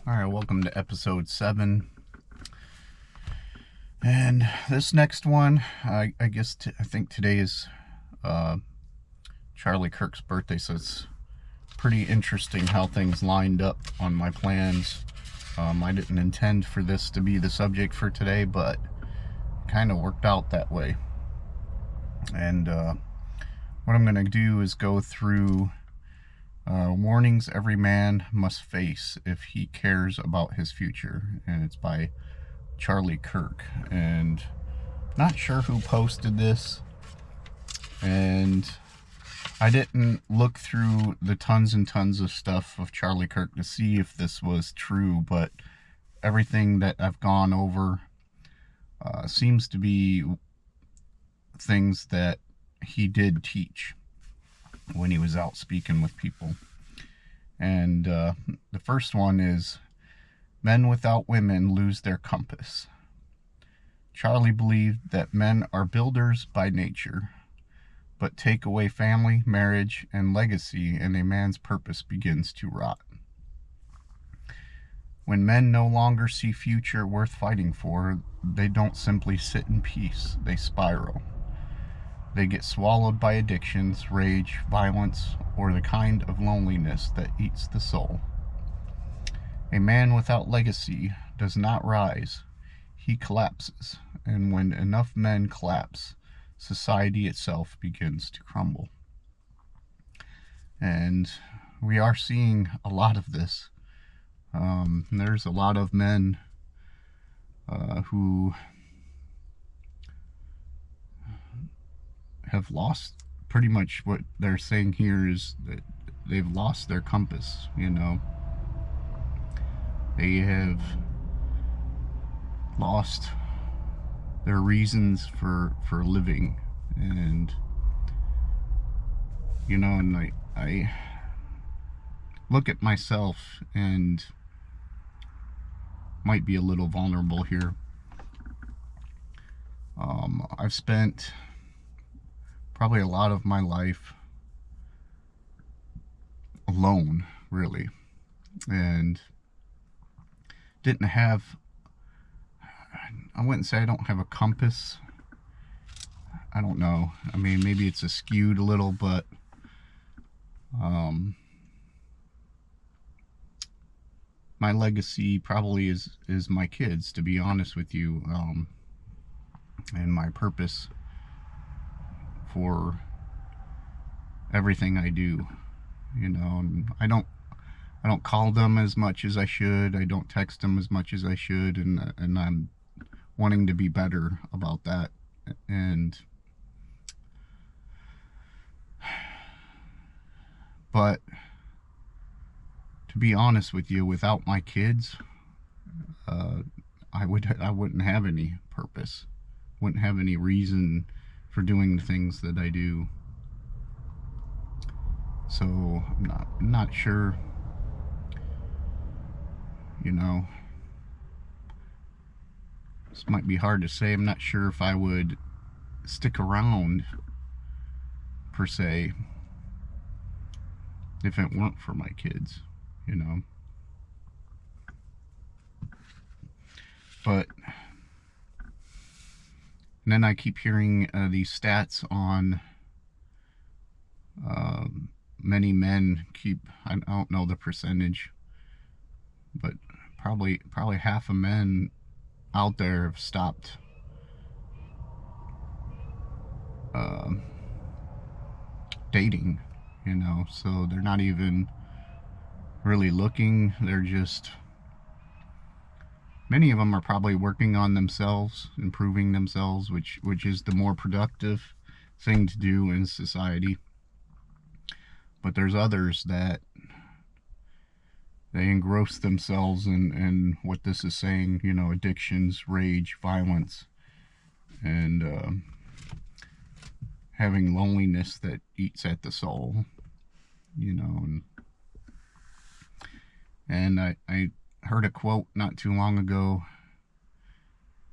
Alright, welcome to episode 7. And this next one, I think today is Charlie Kirk's birthday, so it's pretty interesting how things lined up on my plans. I didn't intend for this to be the subject for today, but it kind of worked out that way. And what I'm going to do is go through warnings every man must face if he cares about his future, and it's by Charlie Kirk. And not sure who posted this, and I didn't look through the tons and tons of stuff of Charlie Kirk to see if this was true, but everything that I've gone over seems to be things that he did teach when he was out speaking with people. And the first one is, men without women lose their compass. Charlie believed that men are builders by nature, but take away family, marriage, and legacy, and a man's purpose begins to rot. When men no longer see future worth fighting for, they don't simply sit in peace, they spiral. They get swallowed by addictions, rage, violence, or the kind of loneliness that eats the soul. A man without legacy does not rise, he collapses, and when enough men collapse, society itself begins to crumble. And we are seeing a lot of this. There's a lot of men who have lost. Pretty much what they're saying here is that they've lost their compass, They have lost their reasons for living. And and I look at myself, and might be a little vulnerable here. I've spent probably a lot of my life alone, really, and didn't have, I wouldn't say I don't have a compass. I don't know. I mean, maybe it's skewed a little, but my legacy probably is my kids, to be honest with you, and my purpose for everything I do, and I don't call them as much as I should. I don't text them as much as I should, and I'm wanting to be better about that. But to be honest with you, without my kids, I wouldn't have any purpose, wouldn't have any reason for doing the things that I do. So I'm not sure, this might be hard to say. I'm not sure if I would stick around, per se, if it weren't for my kids, But and then I keep hearing these stats on many men I don't know the percentage, but probably half of men out there have stopped dating, so they're not even really looking. They're just, many of them are probably working on themselves, improving themselves, which is the more productive thing to do in society. But there's others that they engross themselves in what this is saying, addictions, rage, violence, and having loneliness that eats at the soul, and I heard a quote not too long ago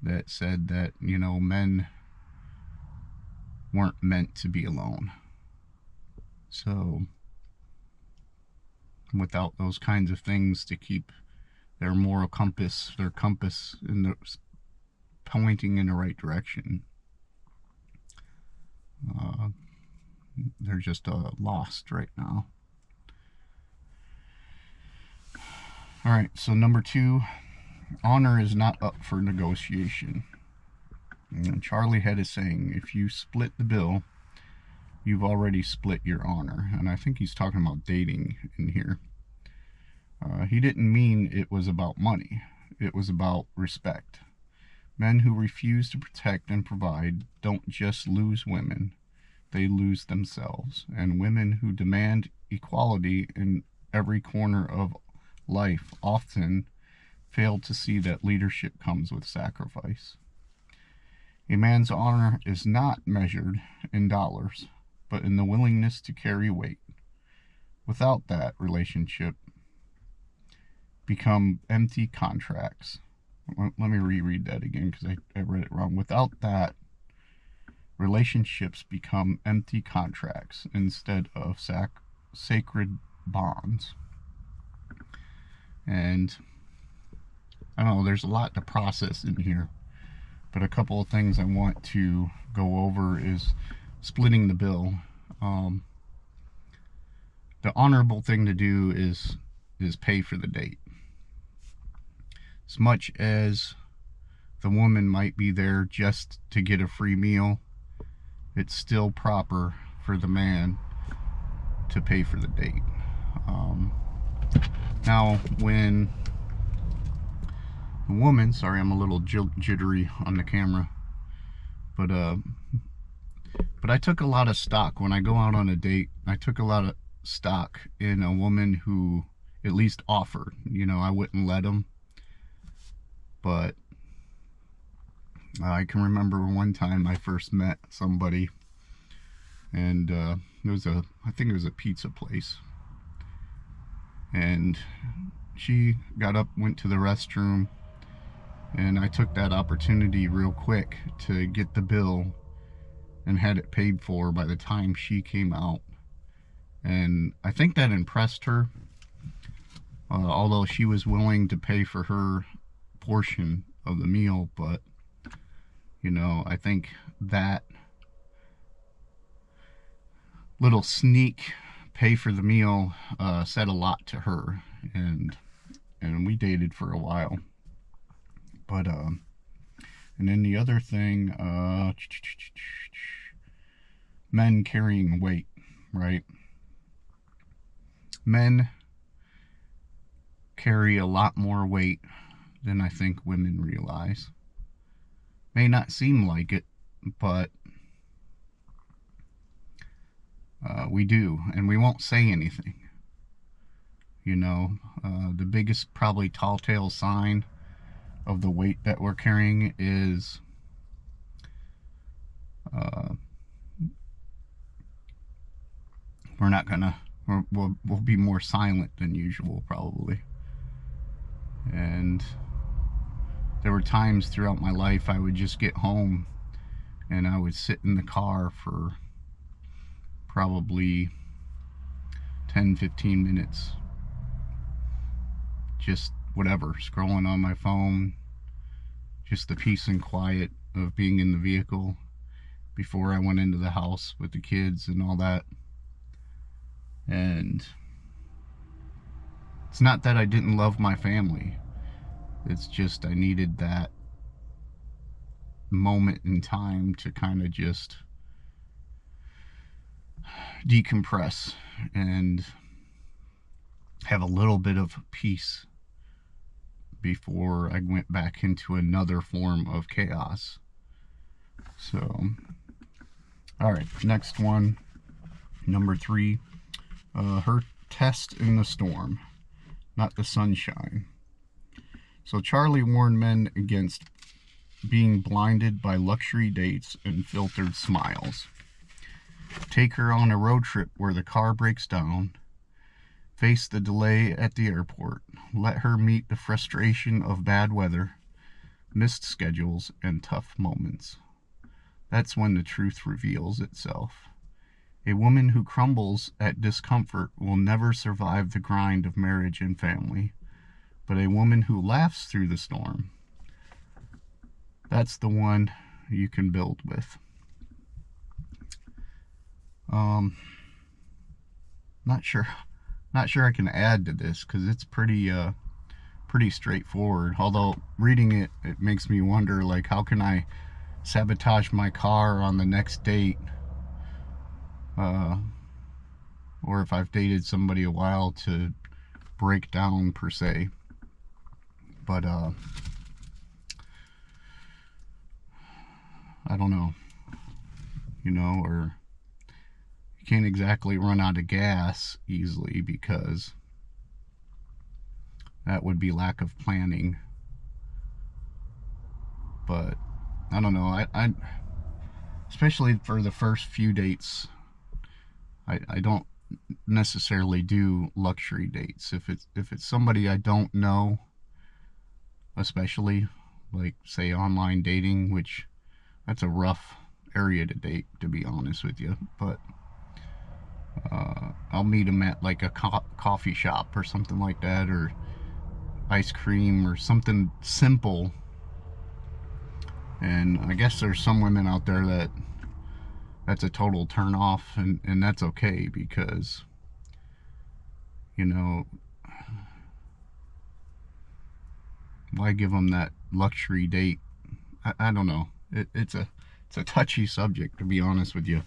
that said that, men weren't meant to be alone. So without those kinds of things to keep their moral compass, their compass in the pointing in the right direction. They're just lost right now. All right, so number 2, honor is not up for negotiation. And Charlie had a saying, if you split the bill, you've already split your honor. And I think he's talking about dating in here. He didn't mean it was about money. It was about respect. Men who refuse to protect and provide don't just lose women, they lose themselves. And women who demand equality in every corner of life often fail to see that leadership comes with sacrifice. A man's honor is not measured in dollars, but in the willingness to carry weight. Without that, relationship become empty contracts. Let me reread that again because I read it wrong. Without that, relationships become empty contracts instead of sacred bonds. And I don't know, there's a lot to process in here, but a couple of things I want to go over is splitting the bill. The honorable thing to do is pay for the date. As much as the woman might be there just to get a free meal, it's still proper for the man to pay for the date. Now, when the woman, sorry, I'm a little jittery on the camera, but I took a lot of stock when I go out on a date. I took a lot of stock in a woman who at least offered. You know, I wouldn't let them, but I can remember one time I first met somebody, and I think it was a pizza place, and she got up, went to the restroom, and I took that opportunity real quick to get the bill and had it paid for by the time she came out. And I think that impressed her, although she was willing to pay for her portion of the meal. But you know, I think that little sneak pay for the meal said a lot to her, and we dated for a while. But and then the other thing, men carrying weight, right? Men carry a lot more weight than I think women realize. May not seem like it, but we do, and we won't say anything. You know, the biggest probably tall tale sign of the weight that we're carrying is we'll be more silent than usual, probably. And there were times throughout my life I would just get home and I would sit in the car for probably 10-15 minutes, just whatever, scrolling on my phone, just the peace and quiet of being in the vehicle before I went into the house with the kids and all that. And it's not that I didn't love my family, it's just I needed that moment in time to kind of just decompress and have a little bit of peace before I went back into another form of chaos. So, all right, next one, number 3, her test in the storm, not the sunshine. So Charlie warned men against being blinded by luxury dates and filtered smiles. Take her on a road trip where the car breaks down. Face the delay at the airport. Let her meet the frustration of bad weather, missed schedules, and tough moments. That's when the truth reveals itself. A woman who crumbles at discomfort will never survive the grind of marriage and family. but a woman who laughs through the storm, that's the one you can build with. Not sure I can add to this, because it's pretty straightforward. Although reading it makes me wonder, like, how can I sabotage my car on the next date, or if I've dated somebody a while, to break down per se. But I don't know, or you can't exactly run out of gas easily, because that would be lack of planning. But I don't know, I especially for the first few dates, I don't necessarily do luxury dates. If it's somebody I don't know, especially like, say, online dating, which that's a rough area to date, to be honest with you. But I'll meet them at like a coffee shop or something like that, or ice cream or something simple. And I guess there's some women out there that's a total turn off, and that's okay, because why give them that luxury date? I don't know. It's a touchy subject, to be honest with you.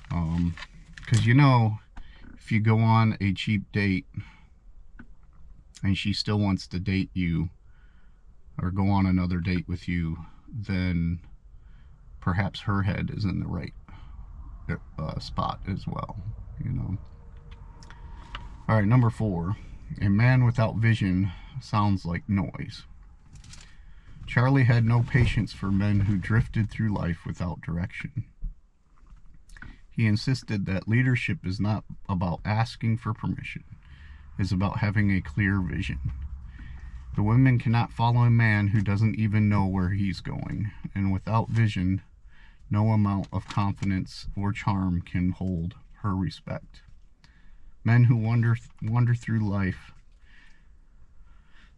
Because if you go on a cheap date and she still wants to date you or go on another date with you, then perhaps her head is in the right spot as well. All right, number 4. A man without vision sounds like noise. Charlie had no patience for men who drifted through life without direction. He insisted that leadership is not about asking for permission, it's about having a clear vision. The women cannot follow a man who doesn't even know where he's going, and without vision, no amount of confidence or charm can hold her respect. Men who wander through life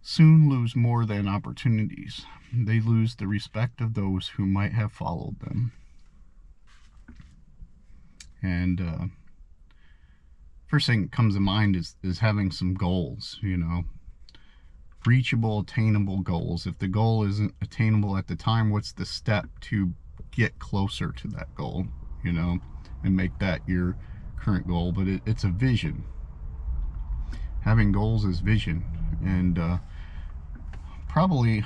soon lose more than opportunities. They lose the respect of those who might have followed them. And first thing that comes to mind is having some goals, reachable, attainable goals. If the goal isn't attainable at the time, what's the step to get closer to that goal, and make that your current goal? But it's a vision. Having goals is vision. And probably,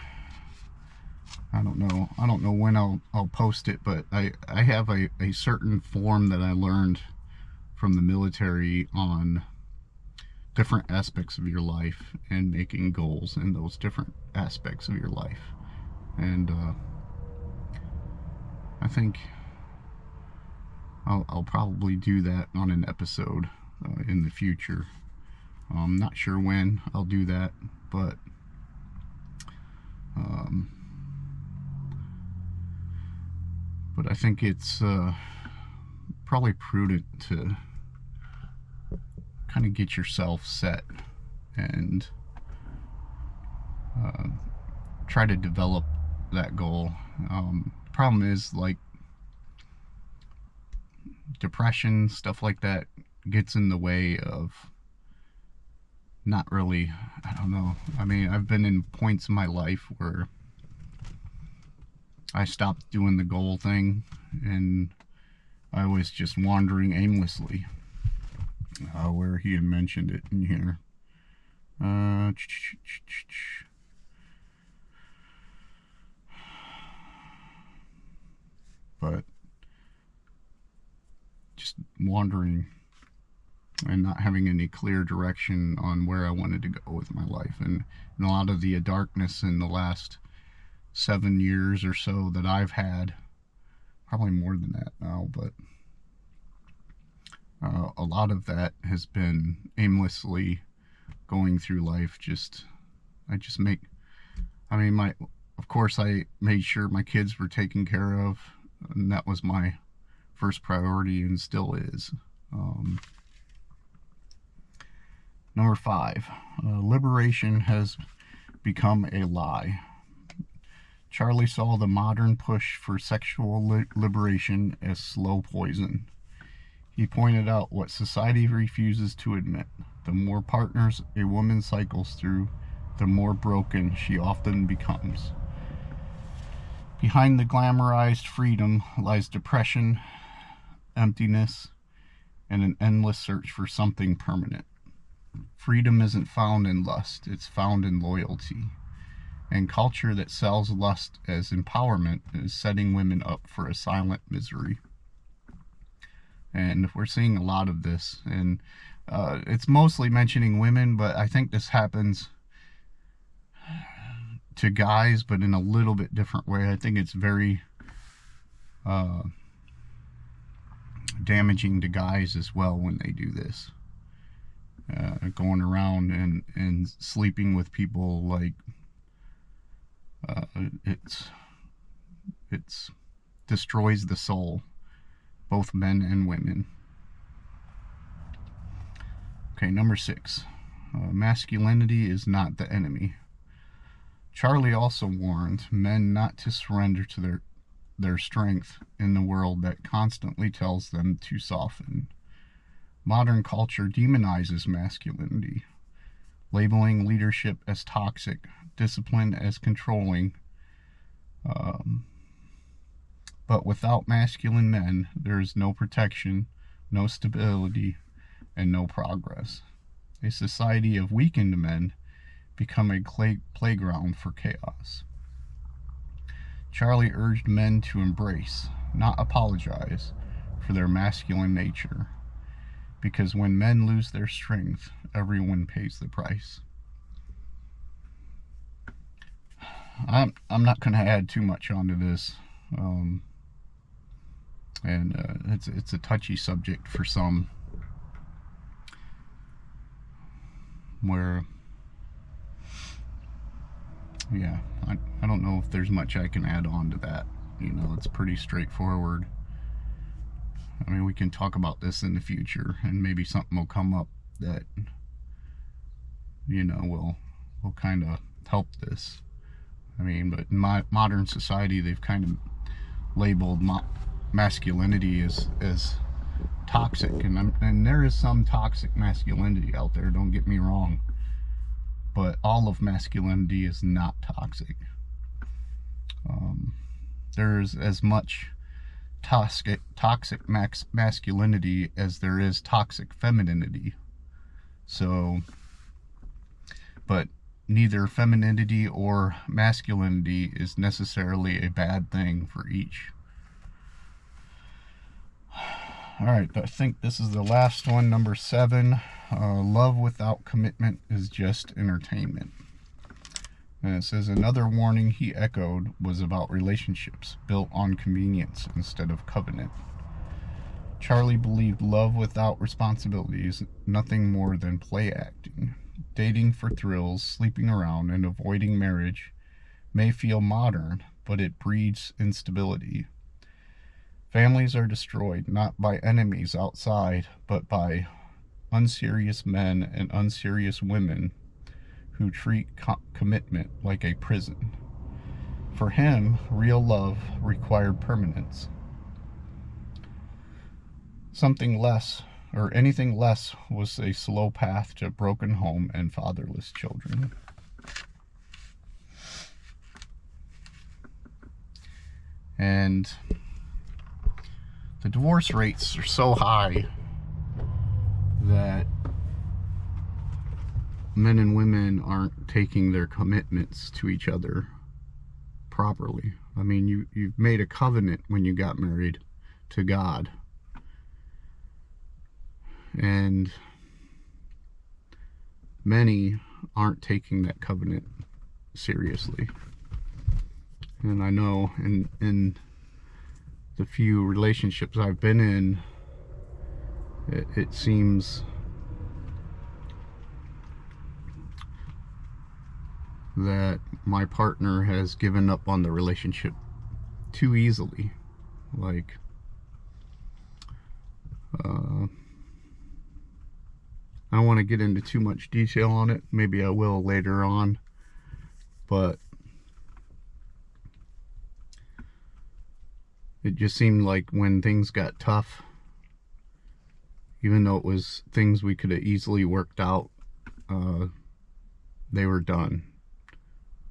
I don't know when I'll post it, but I have a certain form that I learned from the military on different aspects of your life and making goals in those different aspects of your life. And I think I'll probably do that on an episode in the future. I'm not sure when I'll do that, but I think it's probably prudent to kind of get yourself set and try to develop that goal. Problem is, like, depression, stuff like that gets in the way of not really, I don't know. I mean, I've been in points in my life where I stopped doing the goal thing and I was just wandering aimlessly. Where he had mentioned it in here. But just wandering and not having any clear direction on where I wanted to go with my life. And a lot of the darkness in the last 7 years or so that I've had, probably more than that now, but a lot of that has been aimlessly going through life. Of course I made sure my kids were taken care of, and that was my first priority and still is. Number 5, liberation has become a lie. Charlie saw the modern push for sexual liberation as slow poison. He pointed out what society refuses to admit. The more partners a woman cycles through, the more broken she often becomes. Behind the glamorized freedom lies depression, emptiness, and an endless search for something permanent. Freedom isn't found in lust, it's found in loyalty. And culture that sells lust as empowerment is setting women up for a silent misery. And we're seeing a lot of this, and it's mostly mentioning women, but I think this happens to guys, but in a little bit different way. I think it's very damaging to guys as well when they do this. Going around and sleeping with people like it's destroys the soul, both men and women. Okay, number 6, masculinity is not the enemy. Charlie also warned men not to surrender to their strength in the world that constantly tells them to soften. Modern culture demonizes masculinity, labeling leadership as toxic, discipline as controlling. But without masculine men, there is no protection, no stability, and no progress. A society of weakened men become a playground for chaos. Charlie urged men to embrace, not apologize, for their masculine nature, because when men lose their strength, everyone pays the price. I'm not going to add too much onto this, and it's a touchy subject for some, where, yeah, I don't know if there's much I can add on to that. You know, it's pretty straightforward. I mean, we can talk about this in the future, and maybe something will come up that, you know, will kind of help this. I mean, but in modern society, they've kind of labeled masculinity as toxic, and there is some toxic masculinity out there, don't get me wrong, but all of masculinity is not toxic. There's as much toxic masculinity as there is toxic femininity. So, but neither femininity or masculinity is necessarily a bad thing for each. Alright, I think this is the last one, number 7. Love without commitment is just entertainment. And it says, another warning he echoed was about relationships built on convenience instead of covenant. Charlie believed love without responsibility is nothing more than play acting. Dating for thrills, sleeping around, and avoiding marriage may feel modern, but it breeds instability. Families are destroyed not by enemies outside, but by unserious men and unserious women who treat commitment like a prison. For him, real love required permanence. Something less, or anything less, was a slow path to a broken home and fatherless children. And the divorce rates are so high that men and women aren't taking their commitments to each other properly. I mean, you've made a covenant when you got married to God, and many aren't taking that covenant seriously. And I know in the few relationships I've been in, it seems that my partner has given up on the relationship too easily. Like, don't want to get into too much detail on it. Maybe I will later on. But it just seemed like when things got tough, even though it was things we could have easily worked out, they were done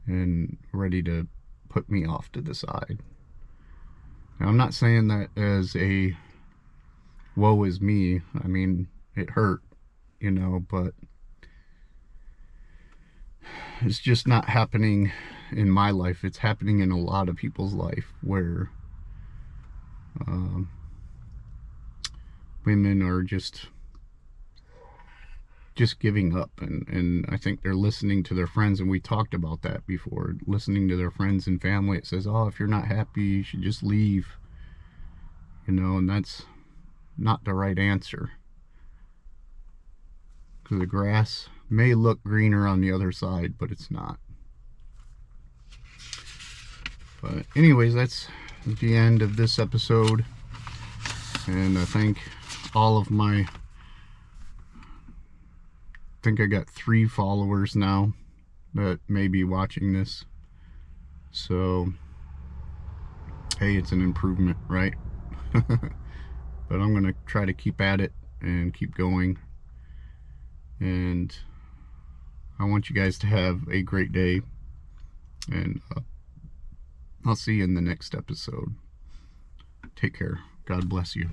and ready to put me off to the side. Now, I'm not saying that as a woe is me. I mean, it hurt, you know, but it's just not happening in my life. It's happening in a lot of people's life where women are just giving up, and I think they're listening to their friends, and we talked about that before, listening to their friends and family. It says, oh, if you're not happy, you should just leave, you know, and that's not the right answer, because the grass may look greener on the other side, but it's not. But anyways, that's the end of this episode, and I thank all of my, I think I got 3 followers now that may be watching this. So hey, it's an improvement, right? But I'm gonna try to keep at it and keep going, and I want you guys to have a great day, and I'll see you in the next episode. Take care. God bless you.